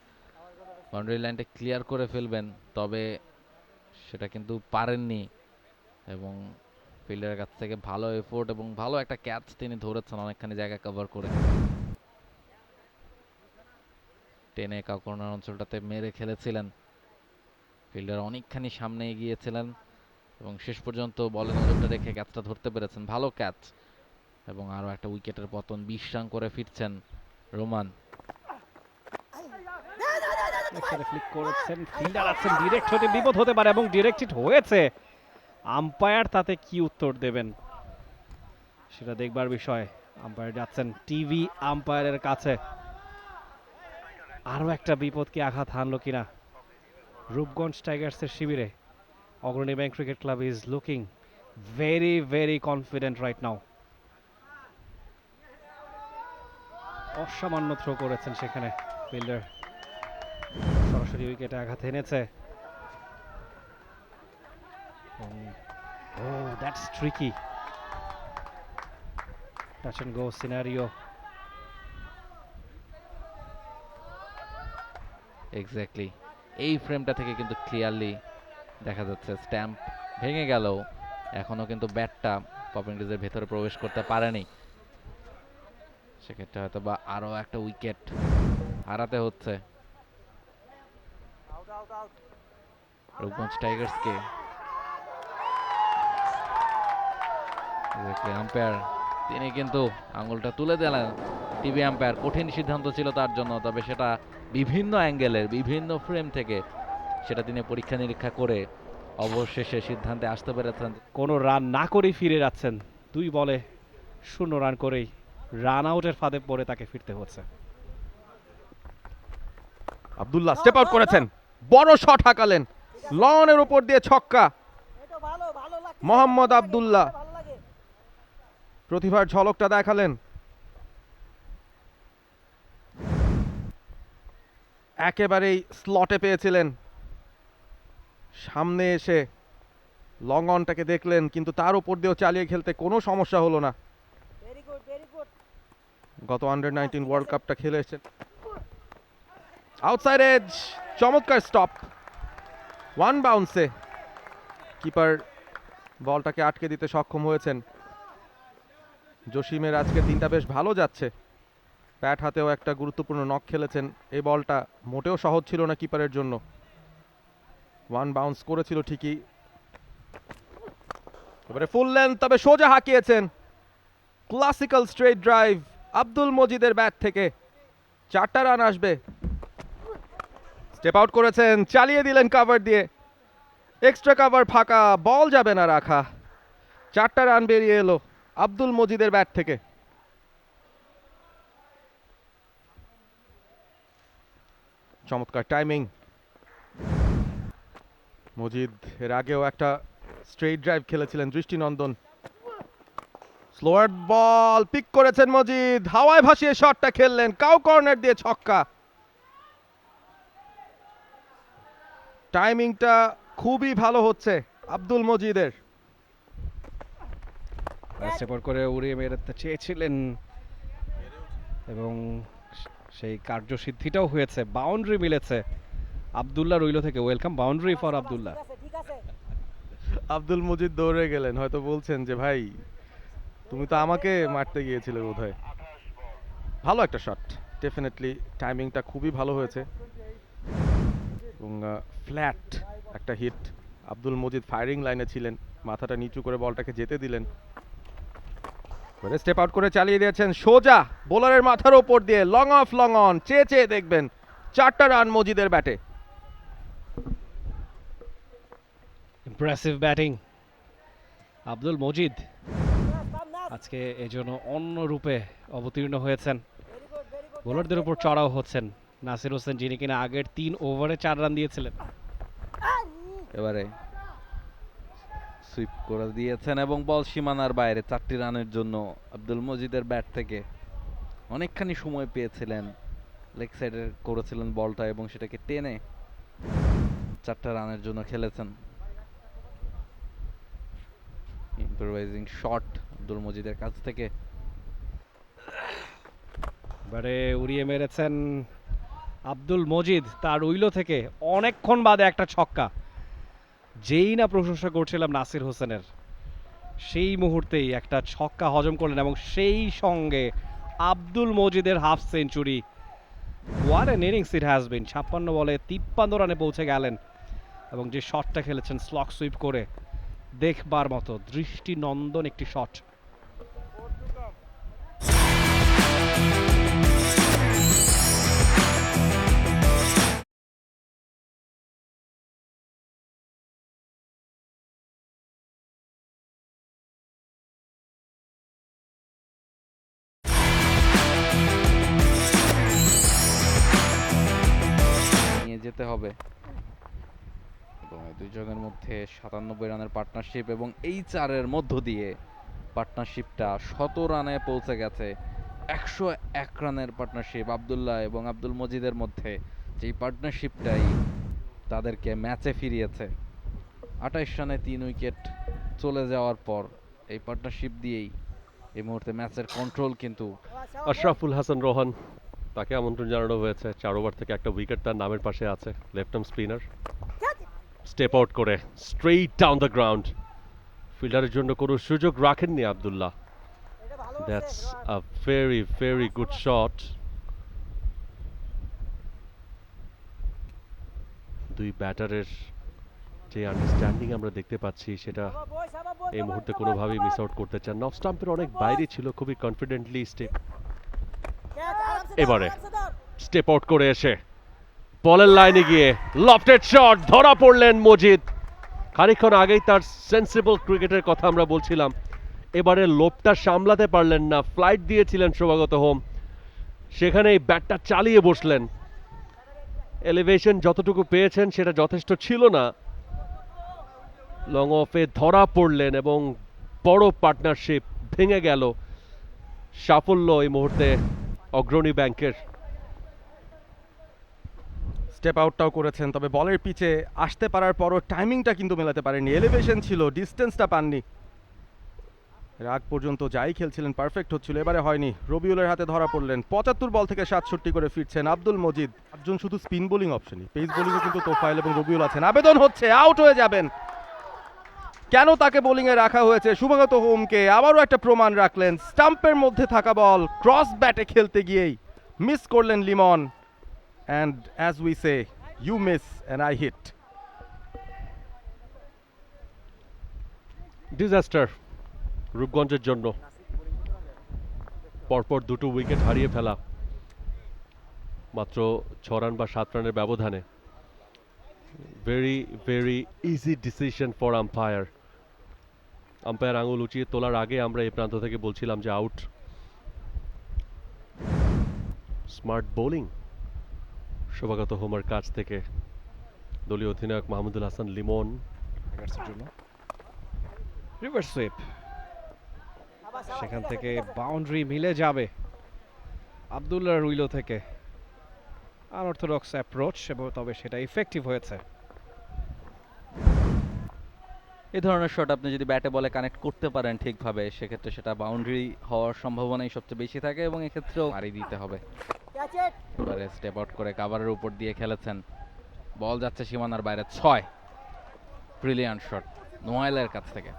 বাউন্ডারি লাইনটা ক্লিয়ার করে ফেলবেন, তবে সেটা কিন্তু পারেননি, এবং ফিল্ডারের কাছ থেকে ভালো এফোর্ট এবং ভালো একটা ক্যাচ তিনি ধরেছেন, অনেকখানি জায়গা কভার করে টেনে কর্নার অঞ্চলটাতে মেরে খেলেছিলেন। ফিল্ডার অনেকখানি সামনে এগিয়েছিলেন এবং শেষ পর্যন্ত বলে নজরটা রেখে ক্যাচটা ধরতে পেরেছেন, ভালো ক্যাচ, এবং আরও একটা উইকেটের পতন। 20 রান করে ফিরছেন রোমান। রিফ্লেকশনে ফ্লিক করেছেন, ফিল্ডার আছেন, ডিরেক্ট হতে বিপদ হতে পারে এবং ডিরেক্ট হিট হয়েছে। আম্পায়ার তাতে কি উত্তর দেবেন সেটা দেখবার বিষয়। আম্পায়ার যাচ্ছেন টিভি আম্পায়ারের কাছে। আরও একটা বিপদ কি আঘাত হানলো কিনা রূপগঞ্জ টাইগার্সের শিবিরে। অগ্রণী bank cricket club is looking very very confident right now. অসামান্য থ্রো করেছেন সেখানে ফিল্ডার, সরাসরি উইকেটে আঘাত এনেছে। Oh, that's tricky. Touch and go scenario. Exactly, এই ফ্রেমটা থেকে কিন্তু ক্লিয়ারলি দেখা যাচ্ছে স্ট্যাম্প ভেঙে গেল, এখনো কিন্তু ব্যাটটা পপিং ক্রিজের ভেতরে প্রবেশ করতে পারেনি। সেক্ষেত্রে হয়তো বা আরো একটা উইকেট হারাতে হচ্ছে রূপগঞ্জ টাইগার্সকে। আম্পায়ার তিনি কিন্তু আঙুলটা তুলে দিলেন। টিভি আম্পায়ার, কঠিন সিদ্ধান্ত ছিল তার জন্য, তবে সেটা বিভিন্ন অ্যাঙ্গেলের বিভিন্ন ফ্রেম থেকে সেটা তিনি পরীক্ষা নিরীক্ষা করে অবশেষে সিদ্ধান্তে আসতে পেরেছেন। কোনো রান না করেই ফিরে যাচ্ছেন, 2 বলে 0 রান করেই রান আউটের ফাঁদে পড়ে তাকে ফিরতে হচ্ছে। আব্দুল্লাহ স্টেপ আউট করেছেন, বড় শট হাঁকালেন, লনের উপর দিয়ে ছক্কা। মোহাম্মদ আব্দুল্লাহ প্রতিভার ঝলকটা দেখালেন। একেবারেই স্লটে পেয়েছিলেন, সামনে এসে লং অনটাকে দেখলেন, কিন্তু তার উপর দিয়েও চালিয়ে খেলতে কোনো সমস্যা হলো না। গত আন্ডার-19 ওয়ার্ল্ড কাপটা খেলে এসেছেন। আউটসাইড এজ, চমৎকার স্টপ, 1 বাউন্সে কিপার বলটাকে আটকে দিতে সক্ষম হয়েছেন। জসিমের আজকের দিনটা বেশ ভালো যাচ্ছে, ব্যাট হাতেও একটা গুরুত্বপূর্ণ নক খেলেছেন। এই বলটা মোটেও সহজ ছিল না কিপারের জন্য, 1 বাউন্স করেছিল ঠিকই। এবারে ফুল লেন্থ, তবে সোজা হাঁকিয়েছেন, ক্লাসিক্যাল স্ট্রেট ড্রাইভ আব্দুল মজিদের ব্যাট থেকে। 4টা রান আসবে। স্টেপ আউট করেছেন, চালিয়ে দিলেন কভার দিয়ে, এক্সট্রা কভার ফাঁকা, বল যাবে না রাখা। 4টা রান বেরিয়ে এলো আব্দুল মজিদের ব্যাট থেকে। চমৎকার টাইমিং। মজিদ এর আগেও একটা স্ট্রেট ড্রাইভ খেলেছিলেন দৃষ্টিনন্দন। স্লোয়ার বল পিক করেছেন মজিদ, হাওয়ায় ভাসিয়ে শটটা খেললেন, কাউ কর্নার দিয়ে ছক্কা। টাইমিংটা খুবই ভালো হচ্ছে আব্দুল মজিদের। স্টেপ আউট করে উড়িয়ে মেরতে চেয়েছিলেন এবং সেই কার্যসিদ্ধিটাও হয়েছে, বাউন্ডারি মিলেছে আব্দুল্লাহ রইল থেকে। Welcome boundary for Abdullah. Abdul Majid দৌড়ে গেলেন, হয়তো বলছেন যে ভাই তুমি তো আমাকে মারতে গিয়েছিলে বোধহয়। ভালো একটা শট, ডেফিনেটলি টাইমিংটা খুবই ভালো হয়েছে এবং ফ্ল্যাট একটা হিট। আব্দুল মজিদ ফায়ারিং লাইনে ছিলেন, মাথাটা নিচু করে বলটাকে যেতে দিলেন, স্টেপ আউট করে চালিয়ে দিয়েছেন সোজা বোলারের মাথার ওপর দিয়ে, লং অফ লং অন, চেয়ে চেয়ে দেখবেন। 4টা রান মজিদের ব্যাটে। ইমপ্রেসিভ ব্যাটিং আব্দুল মজিদ আজকে এজন্য অন্য রূপে অবতীর্ণ হয়েছেন। বোলারদের উপর চড়াও হচ্ছেন নাসির হোসেন, যিনি কিনা আগের 3 ওভারে 4 রান দিয়েছিলেন। এবারে সুইপ করে দিয়েছেন এবং বল সীমানার বাইরে। 4টি রানের জন্য আব্দুল মজিদের ব্যাট থেকে অনেকখানি সময় পেয়েছিলেন, লেগ সাইডে করেছিলেন বলটা এবং সেটাকে টেনে 4টা রানের জন্য খেলেছেন। ইম্প্রোভাইজিং শট আব্দুল মজিদের কাছ থেকে। এবারে উড়িয়ে মেরেছেন আব্দুল মজিদ তার উইলো থেকে, অনেকক্ষণ বাদে একটা ছক্কা। যেই না প্রশংসা করছিলাম নাসির হোসেনের, সেই মুহূর্তেই একটা ছক্কা হজম করলেন এবং সেই সঙ্গে আব্দুল মজিদের half century. What an innings it has been. 56 বলে 53 রানে পৌঁছে গেলেন এবং যে শটটা খেলেছেন স্লক সুইপ করে, দেখবার মতো দৃষ্টিনন্দন একটি শট। যেতে হবে এবং এই দুইজনের মধ্যে 97 রানের পার্টনারশিপ এবং এই 4-এর মধ্য দিয়ে পার্টনারশিপটা 100 রানে পৌঁছে গেছে। 101 রানের পার্টনারশিপ আব্দুল্লাহ এবং আব্দুল মজিদের মধ্যে, যেই পার্টনারশিপটাই তাদেরকে ম্যাচে ফিরিয়েছে। 28 রানে 3 উইকেট চলে যাওয়ার পর এই পার্টনারশিপ দিয়েই এই মুহূর্তে ম্যাচের কন্ট্রোল কিন্তু আশরাফুল হাসান রোহান, তাকে আমন্ত্রণ জানানো হয়েছে। 4 ওভার থেকে একটা উইকেট তার নামের পাশে আছে। Left arm spinner, step out করে স্ট্রেইট ডাউন দ্য গ্রাউন্ড। ফিল্ডারের জন্য কোনো সুযোগ রাখেননি Abdullah. That's a very very good shot. দুই ব্যাটারের যে আন্ডারস্ট্যান্ডিং আমরা দেখতে পাচ্ছি সেটা এই মুহূর্তে কোনোভাবেই মিস আউট করতে চান না। অফ স্টাম্পের অনেক বাইরে ছিল, খুবই কনফিডেন্টলি স্টেপ এবারে স্টেপ আউট করে এসে বলের লাইনে গিয়ে লফটেড শট, ধরা পড়লেন মজিদ। খানিকক্ষণ আগেই তার সেন্সিবল ক্রিকেটের কথা আমরা বলছিলাম, এবারে লোভটা সামলাতে পারলেন না। ফ্লাইট দিয়েছিলেন শোভাগত হোম, সেখানেই ব্যাটটা চালিয়ে বসলেন। এলিভেশন যতটুকু পেয়েছেন সেটা যথেষ্ট ছিল না। লং অফে ধরা পড়লেন এবং বড় পার্টনারশিপ ভেঙে গেল। সাফল্য এই মুহূর্তে অগ্রণী ব্যাংকের। স্টেপ আউটটাও করেছেন, তবে বলের পিচে আসতে পারার পরও টাইমিংটা কিন্তু মেলাতে পারেননি। এলিভেশন ছিল, ডিস্টেন্সটা পাননি। এর আগ পর্যন্ত যাই খেলছিলেন পারফেক্ট হচ্ছিল, এবারে হয়নি। রবিউলের হাতে ধরা পড়লেন। 75 বল থেকে 67 করে ফিরছেন আব্দুল মজিদ। একজন শুধু স্পিন বোলিং অপশনই, পেস বোলিংয়ে কিন্তু তোফায়েল এবং রবিউল আছেন। আবেদন হচ্ছে, আউট হয়ে যাবেন। কেন তাকে বোলিংয়ে রাখা হয়েছে? শুভাগত হোমকে আবারও একটা প্রমাণ রাখলেন। স্টাম্পের মধ্যে থাকা বল ক্রস ব্যাটে খেলতে গিয়েই মিস করলেন Limon. And as we say, you miss and I hit. Disaster রূপগঞ্জের জন্য। পরপর দুটো উইকেট হারিয়ে ফেলা, মাত্র 6 রান বা 7 রানের ব্যবধানে। Very very easy decision for umpire. Umpire আঙুল উঁচিয়ে তোলার আগে আমরা এই প্রান্ত থেকে বলছিলাম যে আউট। স্মার্ট বোলিং শোভাগত হোমের কাছ থেকে। দলীয় অধিনায়ক মাহমুদুল হাসান লিমন রিভার্স সুইপ, সেখান থেকে বাউন্ডারি মিলে যাবে আব্দুল্লাহ রুইলো থেকে। আনঅর্থোডক্স অ্যাপ্রোচ, এবং তবে সেটা ইফেক্টিভ হয়েছে। এই ধরনের শট আপনি যদি ব্যাটে বলে কানেক্ট করতে পারেন ঠিকভাবে, সেক্ষেত্রে সেটা বাউন্ডারি হওয়ার সম্ভাবনাই সবচেয়ে বেশি থাকে এবং এক্ষেত্রেও মারি দিতে হবে। এবারে স্টেপ আউট করে কাভারের উপর দিয়ে খেলেছেন, বল যাচ্ছে সীমানার বাইরে। 6, ব্রিলিয়ান্ট শট নোয়াইলের কাছ থেকে।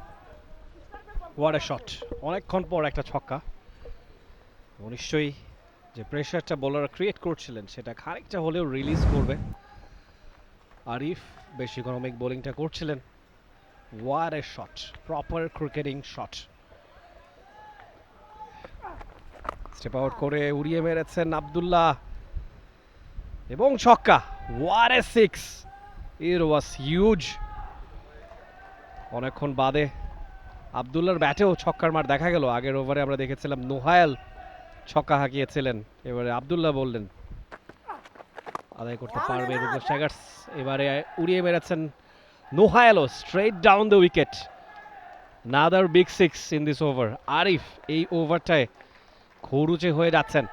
What a shot! অনেকক্ষণ পর একটা ছক্কা। নিশ্চয়ই যে প্রেশারটা বোলাররা ক্রিয়েট করছিলেন সেটা খানিকটা হলেও রিলিজ করবে। আরিফ বেশ ইকোনমিক বোলিংটা করছিলেন। What a shot! Proper cricketing shot. Step out করে উড়িয়ে মেরেছেন আব্দুল্লাহ এবং ছক্কা। What a six! It was huge. অনেকক্ষণ বাদে আব্দুল্লাহর ব্যাটেও ছক্কার মার দেখা গেল। আগের ওভারে আমরা দেখেছিলাম নোহায়েল ছক্কা হাঁকিয়েছিলেন, এবারে আব্দুল্লাহ বললেন আদায় করতে পারবে রূপগঞ্জ টাইগার্স। এবারে উড়িয়ে মেরেছেন নোহায়েলও straight down the wicket. Another big six in this over. Arif এই ওভারটায় খরুচে হয়ে যাচ্ছেন।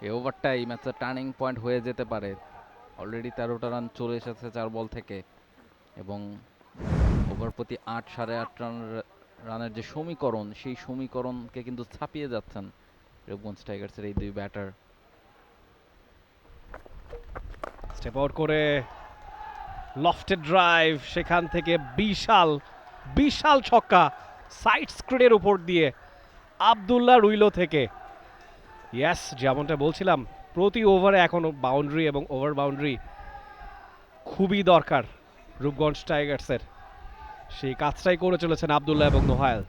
এই ওভারটা এই ম্যাচের টার্নিং পয়েন্ট হয়ে যেতে পারে। অলরেডি 13টা রান চলে এসেছে 4 বল থেকে এবং ওভার প্রতি 8 8.5 রানের যে সমীকরণ, সেই সমীকরণকে কিন্তু ছাপিয়ে যাচ্ছেন রূপগঞ্জ টাইগার্সের এই দুই ব্যাটার। স্টেপ আউট করে লফটেড ড্রাইভ, সেখান থেকে বিশাল বিশাল ছক্কা সাইড স্ক্রিনের উপর দিয়ে আব্দুল্লাহ রুইলো থেকে। ইয়াস, যেমনটা বলছিলাম প্রতি ওভারে এখনো বাউন্ডারি এবং ওভার বাউন্ডারি খুবই দরকার রূপগঞ্জ টাইগার্সের। সেই কাজটাই করে চলেছেন আব্দুল্লাহ এবং নোহায়েল।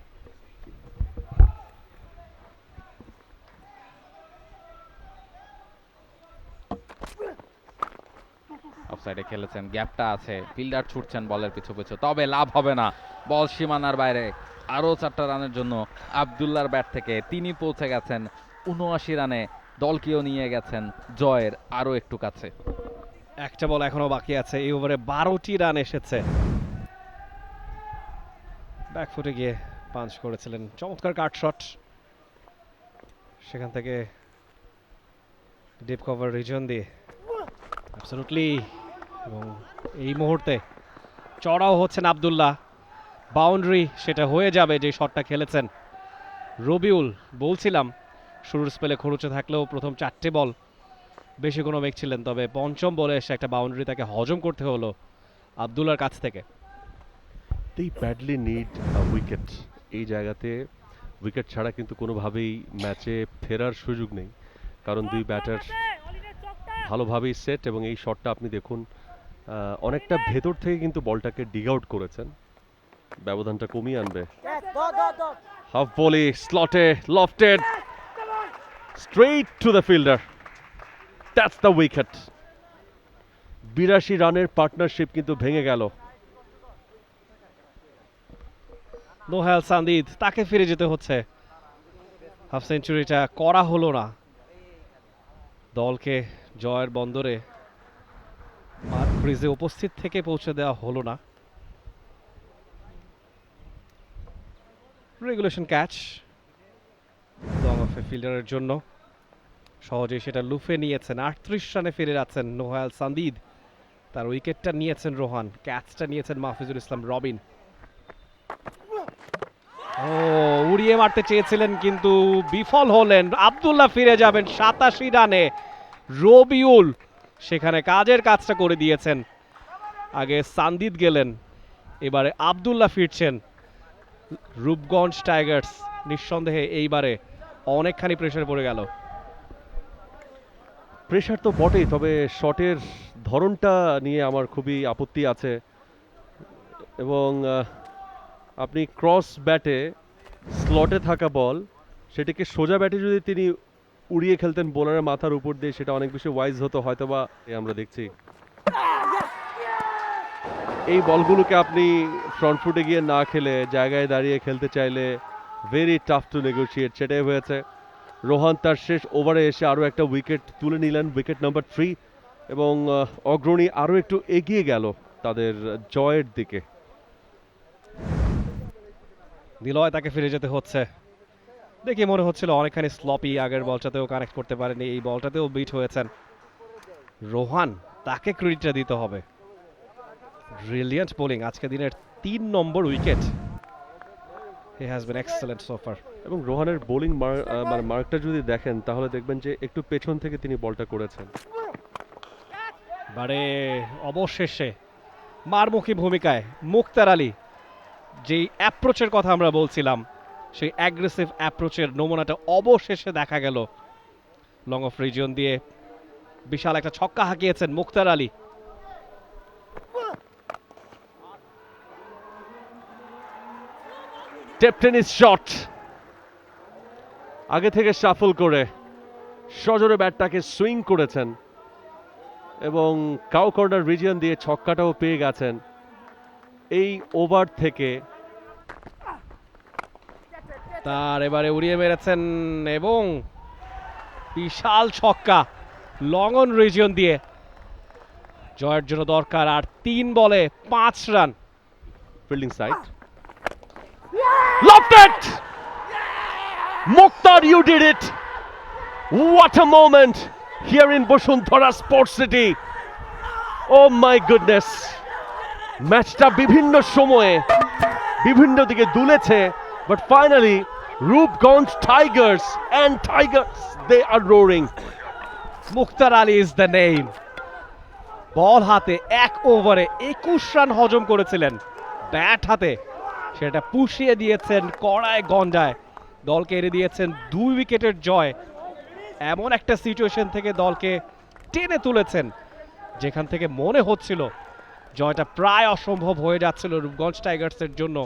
অফসাইডে খেলেছেন, গ্যাপটা আছে, ফিল্ডার ছুটছেন বলের পিছু পিছু, তবে লাভ হবে না। বল সীমানার বাইরে। আরও 4টা রানের জন্য আব্দুল্লাহর ব্যাট থেকে তিনি পৌঁছে গেছেন 79 রানে দলকেও নিয়ে গেছেন জয়ের আরো একটু কাছে। একটা বল এখনো বাকি আছে, এই ওভারে 12টি রান এসেছে। ব্যাকফুটে গিয়ে পাঞ্চ করেছিলেন, চমৎকার কাট শট, সেখান থেকে ডিপ কভার রিজন দিয়ে অ্যাবসলিউটলি। এবং এই মুহূর্তে চড়াও হচ্ছেন আব্দুল্লাহ, বাউন্ডারি সেটা হয়ে যাবে যে শটটা খেলেছেন রবিউল। বলছিলাম শুরুর স্পেলে খরুচে থাকলেও প্রথম 4টে বল বেশি কোনো মেঘ ছিলেন, তবে পঞ্চম বলে এসে একটা বাউন্ডারি তাকে হজম করতে হলো আব্দুল্লাহর কাছ থেকে। they badly need a wicket. এই জায়গাতে উইকেট ছাড়া কিন্তু কোনোভাবেই ম্যাচে ফেরার সুযোগ নেই, কারণ দুই ব্যাটার ভালোভাবেই সেট। এবং এই শটটা আপনি দেখুন, অনেকটা ভেতর থেকে কিন্তু বলটাকে ডিগ আউট করেছেন, ব্যবধানটা কমিয়ে আনবে। হাফ বলি স্লটে lofted straight to the fielder, that's the wicket. 82 রানের পার্টনারশিপ কিন্তু ভেঙে গেল। নোহেল সান্দিদ, তাকে ফিরে যেতে হচ্ছে, হাফ সেঞ্চুরিটা করা হলো না, দলকে জয়ের বন্দরে মার্ক ক্রিজে উপস্থিত থেকে পৌঁছে দেওয়া হলো না। রেগুলেশন ক্যাচ লং অফে ফিল্ডারের জন্য, সহজেই সেটা লুফে নিয়েছেন। 38 রানে ফিরে যাচ্ছেন নোহেল সান্দিদ, তার উইকেটটা নিয়েছেন রোহান, ক্যাচটা নিয়েছেন মাহফিজুল ইসলাম রবিন। ও উড়িয়ে মারতে চেয়েছিলেন কিন্তু বিফল হলেন, আব্দুল্লাহ ফিরে যাবেন 87 রানে। রবিউল সেখানে কাজের কাজটা করে দিয়েছেন, আগে সান্দিদ গেলেন, এবারে আব্দুল্লাহ ফিরছেন। রূপগঞ্জ টাইগার্স নিঃসন্দেহে এইবারে অনেকখানি প্রেসার পড়ে গেল। প্রেশার তো বটেই, তবে শটের ধরনটা নিয়ে আমার খুবই আপত্তি আছে। এবং আপনি ক্রস ব্যাটে স্লটে থাকা বল, সেটিকে সোজা ব্যাটে যদি তিনি উড়িয়ে খেলতেন বোলারের মাথার উপর দিয়ে, সেটা অনেক বেশি ওয়াইজ হতো হয়তোবা। আমরা দেখছি এই বলগুলোকে আপনি ফ্রন্ট ফুটে গিয়ে না খেলে জায়গায় দাঁড়িয়ে খেলতে চাইলে ভেরি টাফ টু নেগোশিয়েট, সেটাই হয়েছে। রোহান তার শেষ ওভারে এসে আরও একটা উইকেট তুলে নিলেন, উইকেট নাম্বার 3, এবং অগ্রণী আরও একটু এগিয়ে গেল তাদের জয়ের দিকে। নিলয়, তাকে ফিরে যেতে হচ্ছে, দেখে মনে হচ্ছিল অনেকখানি স্লপি, আগের বলটাতেও কানেক্ট করতে পারেনি, এই বলটাতেও বিট হয়েছেন রোহান, তাকে ক্রেডিটটা দিতে হবে। ব্রিলিয়ান্ট বোলিং, আজকে দিনের 3 number wicket, he has been excellent so far. এবং রোহানের বোলিং মানে মার্কটা যদি দেখেন তাহলে দেখবেন যে একটু পেছন থেকে তিনি বলটা করেছেন। বারে অবশেষে মারমুখী ভূমিকায় মুক্তার আলী, যেই অ্যাপ্রোচের কথা আমরা বলছিলাম, সেই অ্যাগ্রেসিভ অ্যাপ্রোচের নমুনাটা অবশেষে দেখা গেল। লং অফ রিজিয়ন দিয়ে বিশাল একটা ছক্কা হাঁকিয়েছেন মুক্তার আলী। টেপ টেনিস শট, আগে থেকে শাফল করে সজোরে ব্যাটটাকে সুইং করেছেন এবং কাউ কর্নার রিজিয়ন দিয়ে ছক্কাটাও পেয়ে গেছেন। এই ওভার থেকে তার এবারে উড়িয়ে মেরেছেন এবং বিশাল ছক্কা লং অন রিজিয়ন দিয়ে, জয়ের জন্য দরকার আর 3 বলে 5 run. Fielding side, lofted! Mukhtar, you did it! What a moment here in Basuntara Sports City! Oh my goodness! ম্যাচটা বিভিন্ন সময়ে বিভিন্ন দিকে দুলেছে, but finally Rupganj Tigers and Tigers, they are roaring. Muktar Ali is the name. Ball হাতে 1 ওভারে 21 রান হজম করেছিলেন, ব্যাট হাতে সেটা পুষিয়ে দিয়েছেন কড়ায় গন্ডায়, দলকে এনে দিয়েছেন 2 উইকেটের জয়। এমন একটা সিচুয়েশন থেকে দলকে টেনে তুলেছেন যেখান থেকে মনে হচ্ছিল জয়টা প্রায় অসম্ভব হয়ে যাচ্ছিল রূপগঞ্জ টাইগার্সের জন্য।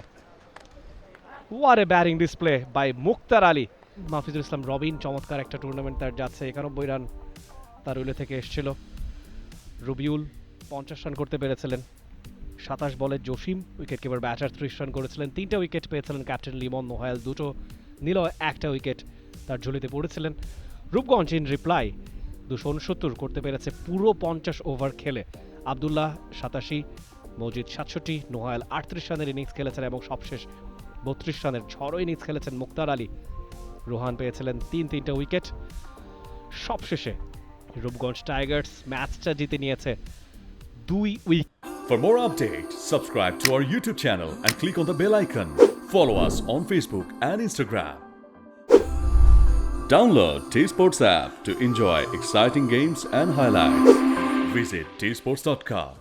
What a batting display by Muktar Ali. Mahfizul Islam Robin, চমৎকার একটা টুর্নামেন্ট তার যাচ্ছে, 91 রান তার উইলে থেকে এসেছিল। রবিউল 50 রান করতে পেরেছিলেন, 27 বলে Jasim wicket keeper batter 30 run করেছিলেন, 3টা উইকেট পেয়েছিলেন ক্যাপ্টেন লিমন, নোহেল 2টো, নিলয় 1টা উইকেট তার ঝুলিতে পড়েছিলেন। রূপগঞ্জ ইন রিপ্লাই 269 করতে পেরেছে পুরো 50 ওভার খেলে। আব্দুল্লাহ 87, মজিদ 67, নোহায়েল 38 রানের ইনিংস খেলেছেন এবং সবশেষ 32 রানের ঝড়ো ইনিংস খেলেছেন মুক্তার আলী। রোহান পেয়েছিলেন 3-3টা উইকেট। সবশেষে রূপগঞ্জ টাইগার্স ম্যাচটা জিতে নিয়েছে 2 wicket. For more updates, subscribe to our YouTube channel and click on the bell icon. Follow us on Facebook and Instagram. Download T-Sports app to enjoy exciting games and highlights. Visit tsports.com.